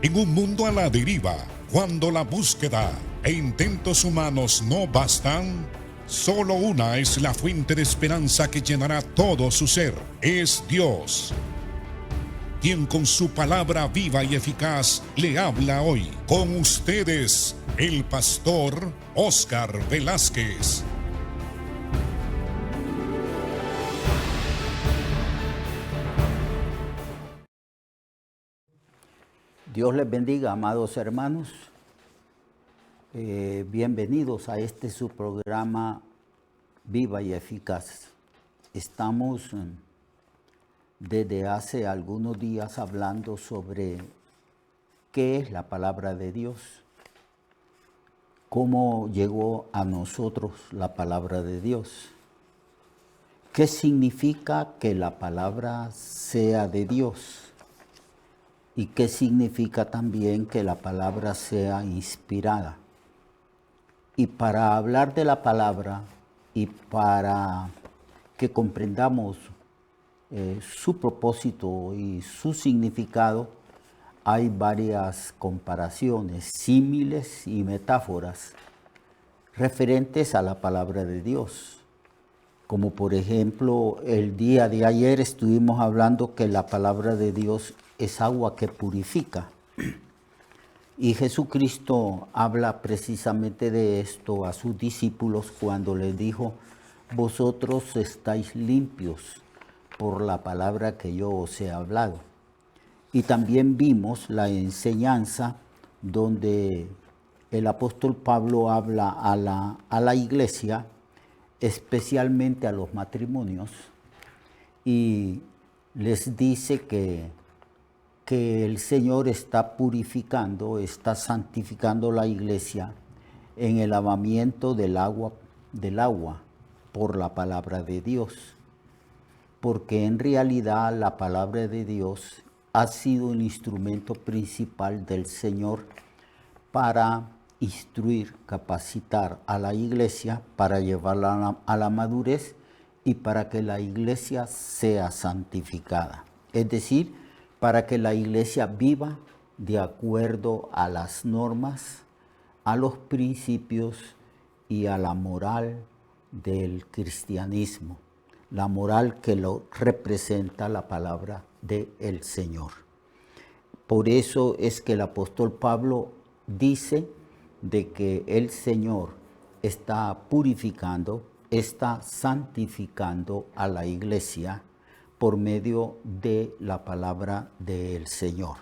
En un mundo a la deriva, cuando la búsqueda e intentos humanos no bastan, solo una es la fuente de esperanza que llenará todo su ser. Es Dios, quien con su palabra viva y eficaz le habla hoy. Con ustedes, el pastor Óscar Velázquez. Dios les bendiga, amados hermanos. Bienvenidos a este su programa Viva y Eficaz. Estamos desde hace algunos días hablando sobre qué es la palabra de Dios, cómo llegó a nosotros la palabra de Dios, qué significa que la palabra sea de Dios. ¿Y qué significa también que la palabra sea inspirada? Y para hablar de la palabra y para que comprendamos su propósito y su significado, hay varias comparaciones, símiles y metáforas referentes a la palabra de Dios. Como por ejemplo, el día de ayer estuvimos hablando que la palabra de Dios es agua que purifica. Y Jesucristo habla precisamente de esto a sus discípulos cuando les dijo: vosotros estáis limpios por la palabra que yo os he hablado. Y también vimos la enseñanza donde el apóstol Pablo habla a la iglesia, especialmente a los matrimonios, y les dice que el Señor está purificando, está santificando la iglesia en el lavamiento del agua por la palabra de Dios. Porque en realidad la palabra de Dios ha sido el instrumento principal del Señor para instruir, capacitar a la iglesia, para llevarla a la madurez y para que la iglesia sea santificada. Es decir, para que la iglesia viva de acuerdo a las normas, a los principios y a la moral del cristianismo, la moral que lo representa la palabra del Señor. Por eso es que el apóstol Pablo dice de que el Señor está purificando, está santificando a la iglesia por medio de la palabra del Señor.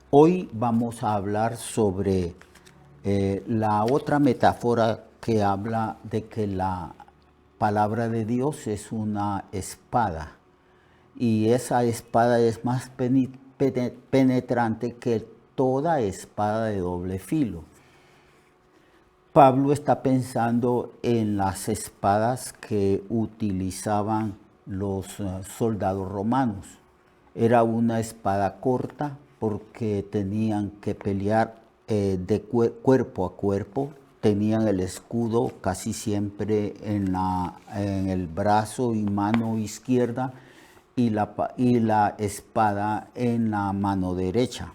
Hoy vamos a hablar sobre la otra metáfora que habla de que la palabra de Dios es una espada, y esa espada es más penetrante que toda espada de doble filo. Pablo está pensando en las espadas que utilizaban los soldados romanos. Era una espada corta porque tenían que pelear de cuerpo a cuerpo. Tenían el escudo casi siempre en el brazo y mano izquierda y la espada en la mano derecha.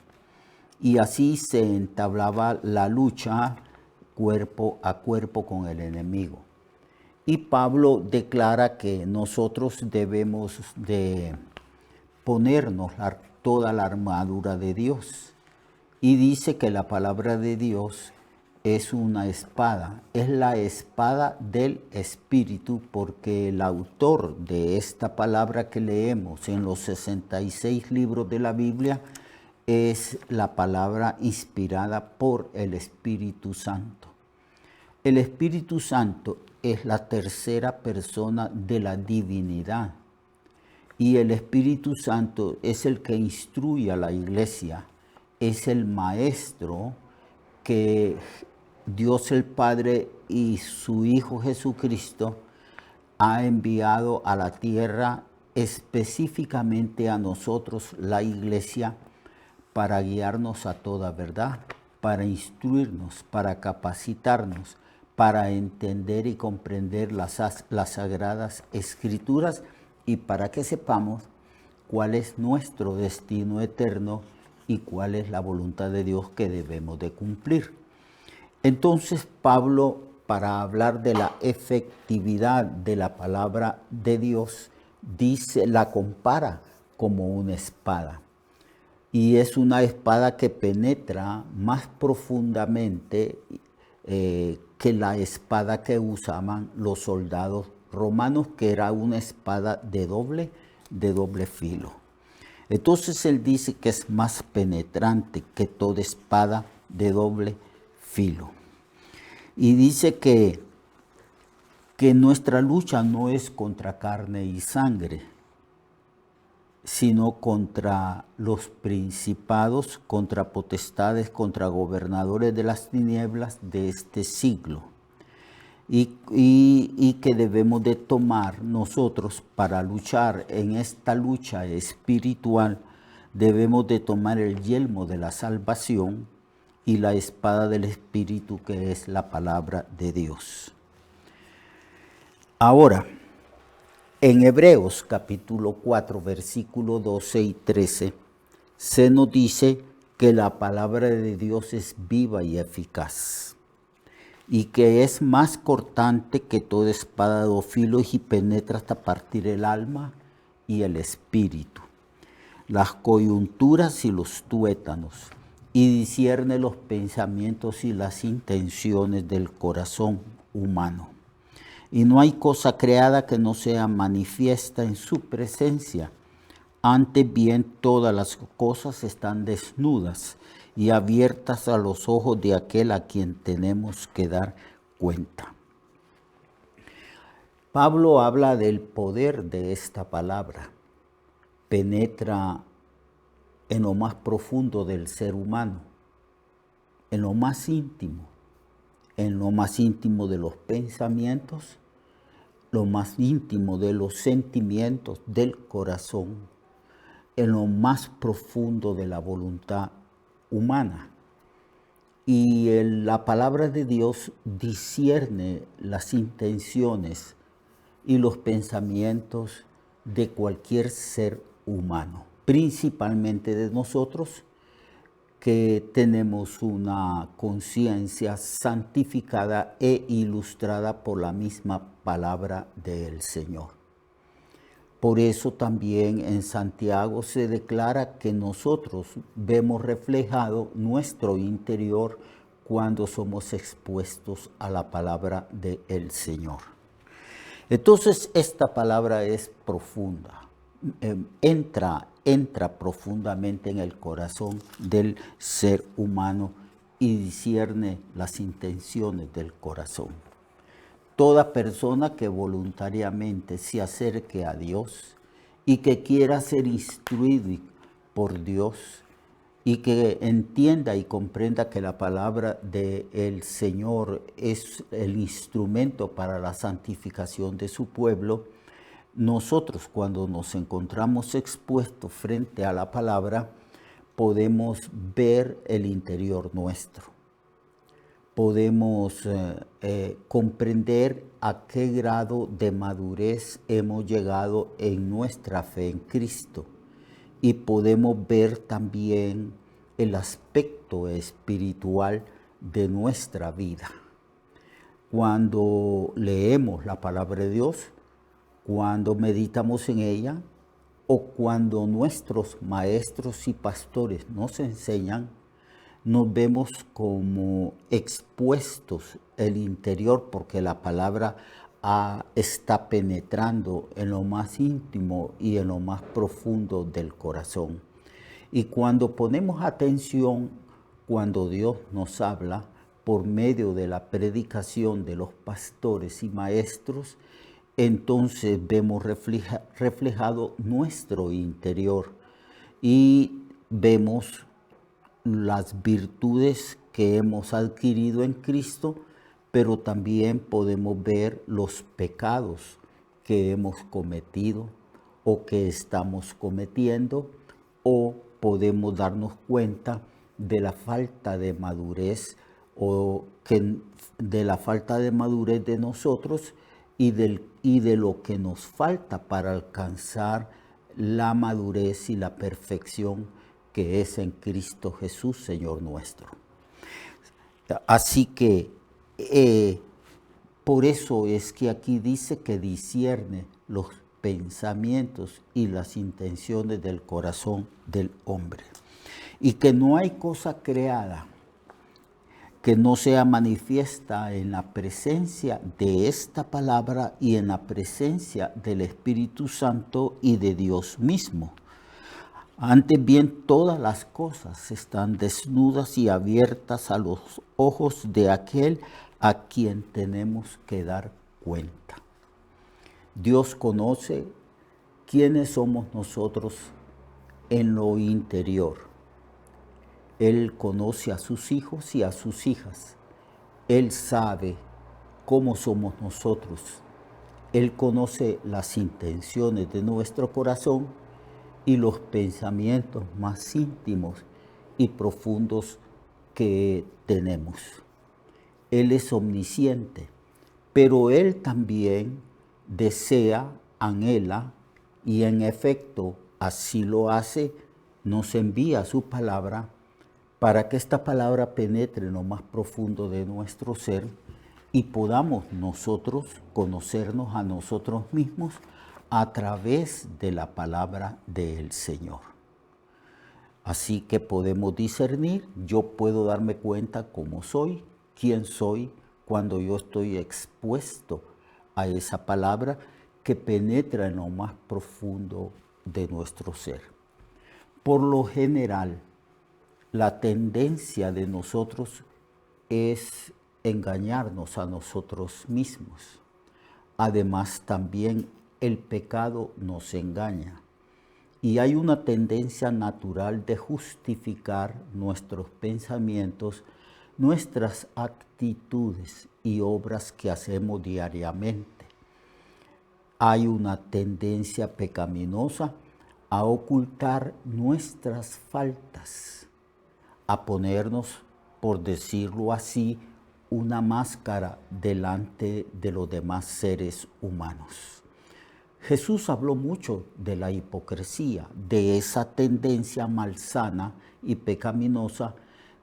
Y así se entablaba la lucha cuerpo a cuerpo con el enemigo. Y Pablo declara que nosotros debemos de ponernos toda la armadura de Dios. Y dice que la palabra de Dios es una espada, es la espada del Espíritu, porque el autor de esta palabra que leemos en los 66 libros de la Biblia es la palabra inspirada por el Espíritu Santo. El Espíritu Santo es la tercera persona de la divinidad. Y el Espíritu Santo es el que instruye a la iglesia, es el maestro que Dios el Padre y su Hijo Jesucristo ha enviado a la tierra, específicamente a nosotros, la iglesia, para guiarnos a toda verdad, para instruirnos, para capacitarnos, para entender y comprender las sagradas escrituras y para que sepamos cuál es nuestro destino eterno y cuál es la voluntad de Dios que debemos de cumplir. Entonces Pablo, para hablar de la efectividad de la palabra de Dios, la compara como una espada. Y es una espada que penetra más profundamente que la espada que usaban los soldados romanos, que era una espada de doble filo. Entonces él dice que es más penetrante que toda espada de doble filo. Y dice que nuestra lucha no es contra carne y sangre, sino contra los principados, contra potestades, contra gobernadores de las tinieblas de este siglo. Y que debemos de tomar nosotros para luchar en esta lucha espiritual, debemos de tomar el yelmo de la salvación y la espada del Espíritu, que es la palabra de Dios. Ahora, en Hebreos capítulo 4, versículo 12 y 13, se nos dice que la palabra de Dios es viva y eficaz, y que es más cortante que toda espada de dos filos y penetra hasta partir el alma y el espíritu, las coyunturas y los tuétanos, y discierne los pensamientos y las intenciones del corazón humano. Y no hay cosa creada que no sea manifiesta en su presencia. Antes bien, todas las cosas están desnudas y abiertas a los ojos de aquel a quien tenemos que dar cuenta. Pablo habla del poder de esta palabra. Penetra en lo más profundo del ser humano, en lo más íntimo de los pensamientos, lo más íntimo de los sentimientos del corazón, en lo más profundo de la voluntad humana. Y la palabra de Dios discierne las intenciones y los pensamientos de cualquier ser humano, principalmente de nosotros, que tenemos una conciencia santificada e ilustrada por la misma palabra del Señor. Por eso también en Santiago se declara que nosotros vemos reflejado nuestro interior cuando somos expuestos a la palabra del Señor. Entonces esta palabra es profunda, entra profundamente en el corazón del ser humano y discierne las intenciones del corazón. Toda persona que voluntariamente se acerque a Dios y que quiera ser instruido por Dios y que entienda y comprenda que la palabra del Señor es el instrumento para la santificación de su pueblo, nosotros cuando nos encontramos expuestos frente a la palabra, podemos ver el interior nuestro. Podemos comprender a qué grado de madurez hemos llegado en nuestra fe en Cristo. Y podemos ver también el aspecto espiritual de nuestra vida. Cuando leemos la palabra de Dios, cuando meditamos en ella, o cuando nuestros maestros y pastores nos enseñan, nos vemos como expuestos el interior, porque la palabra está penetrando en lo más íntimo y en lo más profundo del corazón. Y cuando ponemos atención, cuando Dios nos habla por medio de la predicación de los pastores y maestros, entonces vemos reflejado nuestro interior y vemos las virtudes que hemos adquirido en Cristo, pero también podemos ver los pecados que hemos cometido o que estamos cometiendo, o podemos darnos cuenta de la falta de madurez de la falta de madurez de nosotros y de lo que nos falta para alcanzar la madurez y la perfección que es en Cristo Jesús, Señor nuestro. Así que por eso es que aquí dice que discierne los pensamientos y las intenciones del corazón del hombre. Y que no hay cosa creada que no sea manifiesta en la presencia de esta palabra y en la presencia del Espíritu Santo y de Dios mismo. Antes bien, todas las cosas están desnudas y abiertas a los ojos de aquel a quien tenemos que dar cuenta. Dios conoce quiénes somos nosotros en lo interior. Él conoce a sus hijos y a sus hijas. Él sabe cómo somos nosotros. Él conoce las intenciones de nuestro corazón y los pensamientos más íntimos y profundos que tenemos. Él es omnisciente, pero Él también desea, anhela y en efecto así lo hace, nos envía su palabra para que esta palabra penetre en lo más profundo de nuestro ser y podamos nosotros conocernos a nosotros mismos a través de la palabra del Señor. Así que podemos discernir, yo puedo darme cuenta cómo soy, quién soy, cuando yo estoy expuesto a esa palabra que penetra en lo más profundo de nuestro ser. Por lo general, la tendencia de nosotros es engañarnos a nosotros mismos. Además, también el pecado nos engaña. Y hay una tendencia natural de justificar nuestros pensamientos, nuestras actitudes y obras que hacemos diariamente. Hay una tendencia pecaminosa a ocultar nuestras faltas, a ponernos, por decirlo así, una máscara delante de los demás seres humanos. Jesús habló mucho de la hipocresía, de esa tendencia malsana y pecaminosa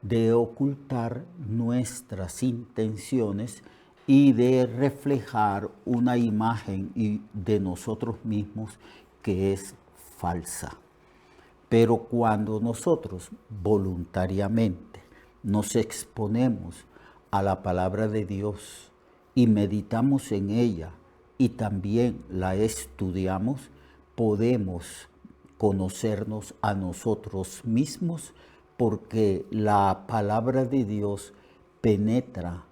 de ocultar nuestras intenciones y de reflejar una imagen de nosotros mismos que es falsa. Pero cuando nosotros voluntariamente nos exponemos a la palabra de Dios y meditamos en ella y también la estudiamos, podemos conocernos a nosotros mismos porque la palabra de Dios penetra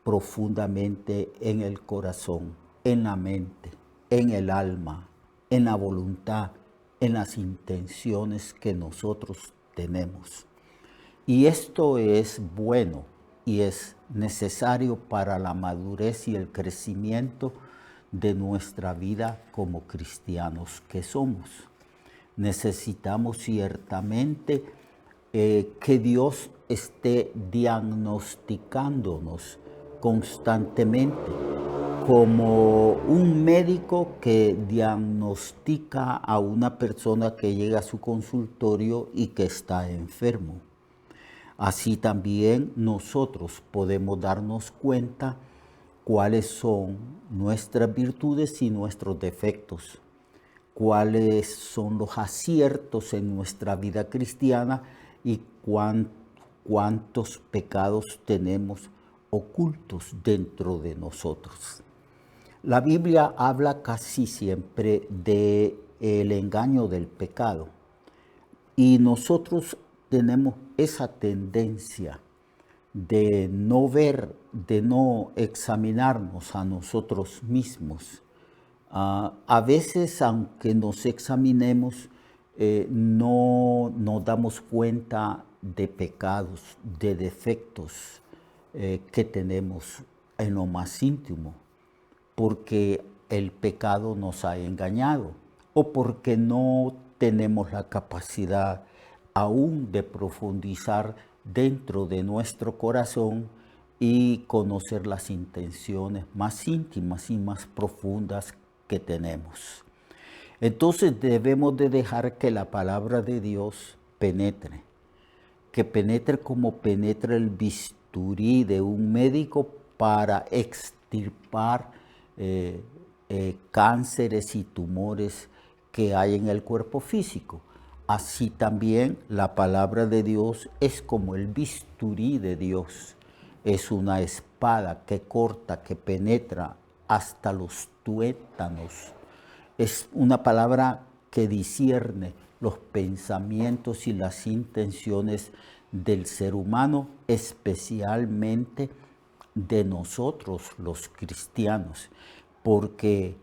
profundamente en el corazón, en la mente, en el alma, en la voluntad, en las intenciones que nosotros tenemos. Y esto es bueno y es necesario para la madurez y el crecimiento de nuestra vida como cristianos que somos. Necesitamos ciertamente que Dios esté diagnosticándonos constantemente, como un médico que diagnostica a una persona que llega a su consultorio y que está enfermo. Así también nosotros podemos darnos cuenta cuáles son nuestras virtudes y nuestros defectos, cuáles son los aciertos en nuestra vida cristiana y cuántos pecados tenemos ocultos dentro de nosotros. La Biblia habla casi siempre del engaño del pecado y nosotros tenemos esa tendencia de no ver, de no examinarnos a nosotros mismos. A veces, aunque nos examinemos, no nos damos cuenta de pecados, de defectos que tenemos en lo más íntimo, porque el pecado nos ha engañado o porque no tenemos la capacidad aún de profundizar dentro de nuestro corazón y conocer las intenciones más íntimas y más profundas que tenemos. Entonces debemos de dejar que la palabra de Dios penetre. Que penetre como penetra el bisturí de un médico para extirpar cánceres y tumores que hay en el cuerpo físico. Así también la palabra de Dios es como el bisturí de Dios. Es una espada que corta, que penetra hasta los tuétanos. Es una palabra que discierne los pensamientos y las intenciones del ser humano, especialmente de nosotros los cristianos, porque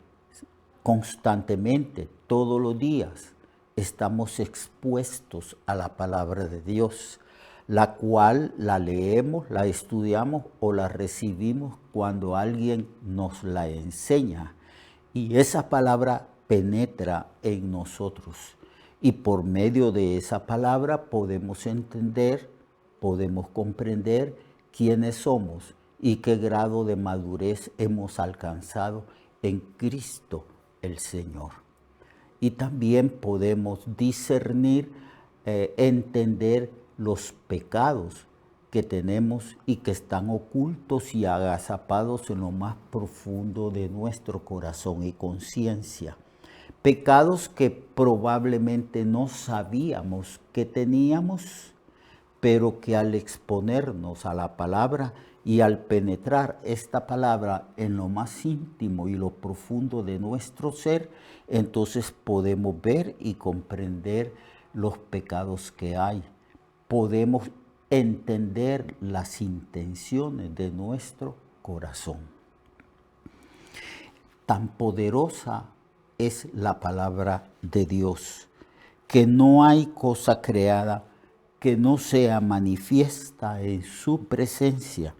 constantemente, todos los días, estamos expuestos a la palabra de Dios, la cual la leemos, la estudiamos o la recibimos cuando alguien nos la enseña. Y esa palabra penetra en nosotros. Y por medio de esa palabra podemos entender, podemos comprender quiénes somos y qué grado de madurez hemos alcanzado en Cristo el Señor. Y también podemos discernir, entender los pecados que tenemos y que están ocultos y agazapados en lo más profundo de nuestro corazón y conciencia. Pecados que probablemente no sabíamos que teníamos, pero que al exponernos a la palabra y al penetrar esta palabra en lo más íntimo y lo profundo de nuestro ser, entonces podemos ver y comprender los pecados que hay. Podemos entender las intenciones de nuestro corazón. Tan poderosa es la palabra de Dios, que no hay cosa creada que no sea manifiesta en su presencia.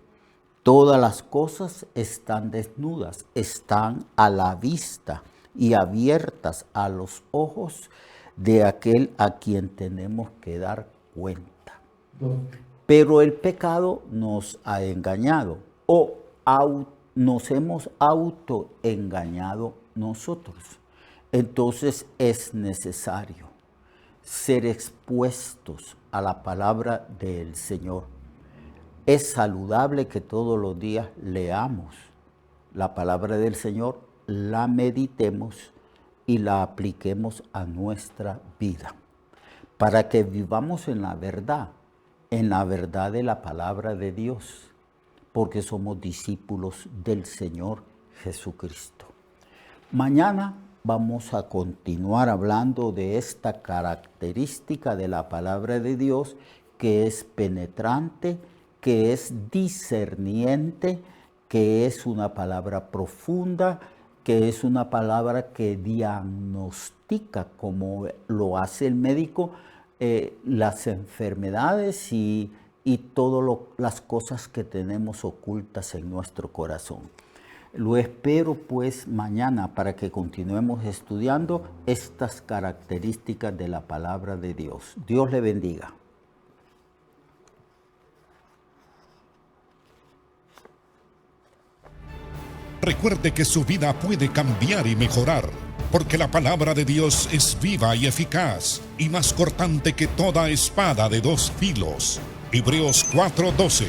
Todas las cosas están desnudas, están a la vista y abiertas a los ojos de aquel a quien tenemos que dar cuenta. Pero el pecado nos ha engañado o nos hemos autoengañado nosotros. Entonces es necesario ser expuestos a la palabra del Señor. Es saludable que todos los días leamos la palabra del Señor, la meditemos y la apliquemos a nuestra vida, para que vivamos en la verdad de la palabra de Dios, porque somos discípulos del Señor Jesucristo. Mañana vamos a continuar hablando de esta característica de la palabra de Dios, que es penetrante, que es discerniente, que es una palabra profunda, que es una palabra que diagnostica, como lo hace el médico, las enfermedades y todas las cosas que tenemos ocultas en nuestro corazón. Lo espero pues mañana para que continuemos estudiando estas características de la palabra de Dios. Dios le bendiga. Recuerde que su vida puede cambiar y mejorar, porque la palabra de Dios es viva y eficaz, y más cortante que toda espada de dos filos. Hebreos 4:12.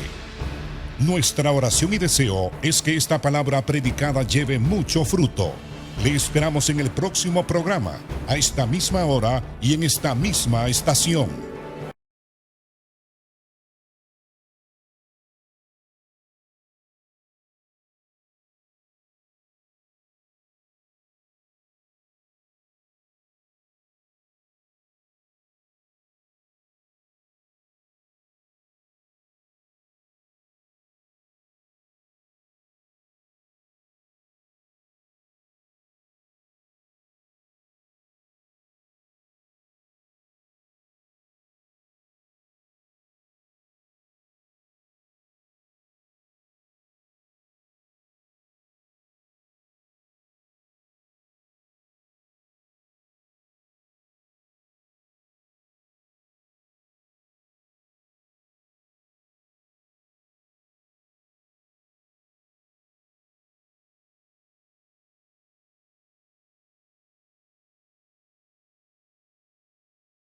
Nuestra oración y deseo es que esta palabra predicada lleve mucho fruto. Le esperamos en el próximo programa, a esta misma hora y en esta misma estación.